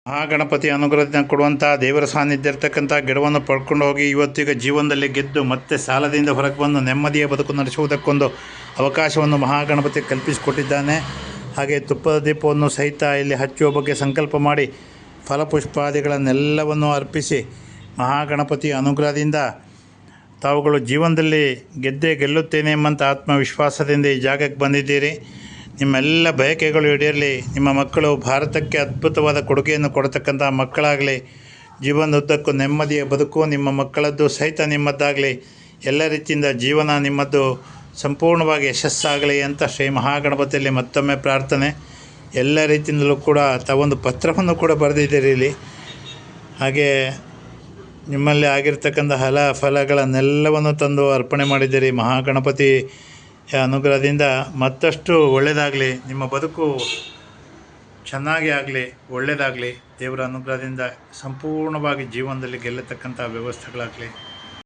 ಮಹಾಗಣಪತಿ ಅನುಗ್ರಹದಿಂದ ಕೊಡುವಂಥ ದೇವರ ಸಾನ್ನಿಧ್ಯ ಇರ್ತಕ್ಕಂಥ ಗಿಡವನ್ನು ಪಡ್ಕೊಂಡು ಹೋಗಿ ಇವತ್ತೀಗ ಜೀವನದಲ್ಲಿ ಗೆದ್ದು ಮತ್ತೆ ಸಾಲದಿಂದ ಹೊರಗೆ ಬಂದು ನೆಮ್ಮದಿಯ ಬದುಕು ನಡೆಸುವುದಕ್ಕೊಂದು ಅವಕಾಶವನ್ನು ಮಹಾಗಣಪತಿ ಕಲ್ಪಿಸಿಕೊಟ್ಟಿದ್ದಾನೆ. ಹಾಗೆ ತುಪ್ಪದ ದೀಪವನ್ನು ಸಹಿತ ಇಲ್ಲಿ ಹಚ್ಚುವ ಬಗ್ಗೆ ಸಂಕಲ್ಪ ಮಾಡಿ ಫಲಪುಷ್ಪಾದಿಗಳನ್ನೆಲ್ಲವನ್ನು ಅರ್ಪಿಸಿ ಮಹಾಗಣಪತಿ ಅನುಗ್ರಹದಿಂದ ತಾವುಗಳು ಜೀವನದಲ್ಲಿ ಗೆದ್ದೇ ಗೆಲ್ಲುತ್ತೇನೆ ಎಂಬಂಥ ಆತ್ಮವಿಶ್ವಾಸದಿಂದ ಈ ಜಾಗಕ್ಕೆ ಬಂದಿದ್ದೀರಿ. ನಿಮ್ಮೆಲ್ಲ ಬಯಕೆಗಳು ಈಡೇರಲಿ. ನಿಮ್ಮ ಮಕ್ಕಳು ಭಾರತಕ್ಕೆ ಅದ್ಭುತವಾದ ಕೊಡುಗೆಯನ್ನು ಕೊಡತಕ್ಕಂಥ ಮಕ್ಕಳಾಗಲಿ, ಜೀವನದುದ್ದಕ್ಕೂ ನೆಮ್ಮದಿಯ ಬದುಕು ನಿಮ್ಮ ಮಕ್ಕಳದ್ದು ಸಹಿತ ನಿಮ್ಮದ್ದಾಗಲಿ, ಎಲ್ಲ ರೀತಿಯಿಂದ ಜೀವನ ನಿಮ್ಮದು ಸಂಪೂರ್ಣವಾಗಿ ಯಶಸ್ಸಾಗಲಿ ಅಂತ ಶ್ರೀ ಮಹಾಗಣಪತಿಯಲ್ಲಿ ಮತ್ತೊಮ್ಮೆ ಪ್ರಾರ್ಥನೆ. ಎಲ್ಲ ರೀತಿಯಿಂದಲೂ ಕೂಡ ತಾವೊಂದು ಪತ್ರವನ್ನು ಕೂಡ ಬರೆದಿದ್ದೀರಿ ಇಲ್ಲಿ. ಹಾಗೆ ನಿಮ್ಮಲ್ಲಿ ಆಗಿರ್ತಕ್ಕಂಥ ಫಲಗಳನ್ನೆಲ್ಲವನ್ನು ತಂದು ಅರ್ಪಣೆ ಮಾಡಿದ್ದೀರಿ. ಮಹಾಗಣಪತಿ ಅನುಗ್ರಹದಿಂದ ಮತ್ತಷ್ಟು ಒಳ್ಳೆಯದಾಗಲಿ, ನಿಮ್ಮ ಬದುಕು ಚೆನ್ನಾಗಿ ಆಗಲಿ, ಒಳ್ಳೆಯದಾಗಲಿ. ದೇವರ ಅನುಗ್ರಹದಿಂದ ಸಂಪೂರ್ಣವಾಗಿ ಜೀವನದಲ್ಲಿ ಗೆಲ್ಲತಕ್ಕಂಥ ವ್ಯವಸ್ಥೆಗಳಾಗಲಿ.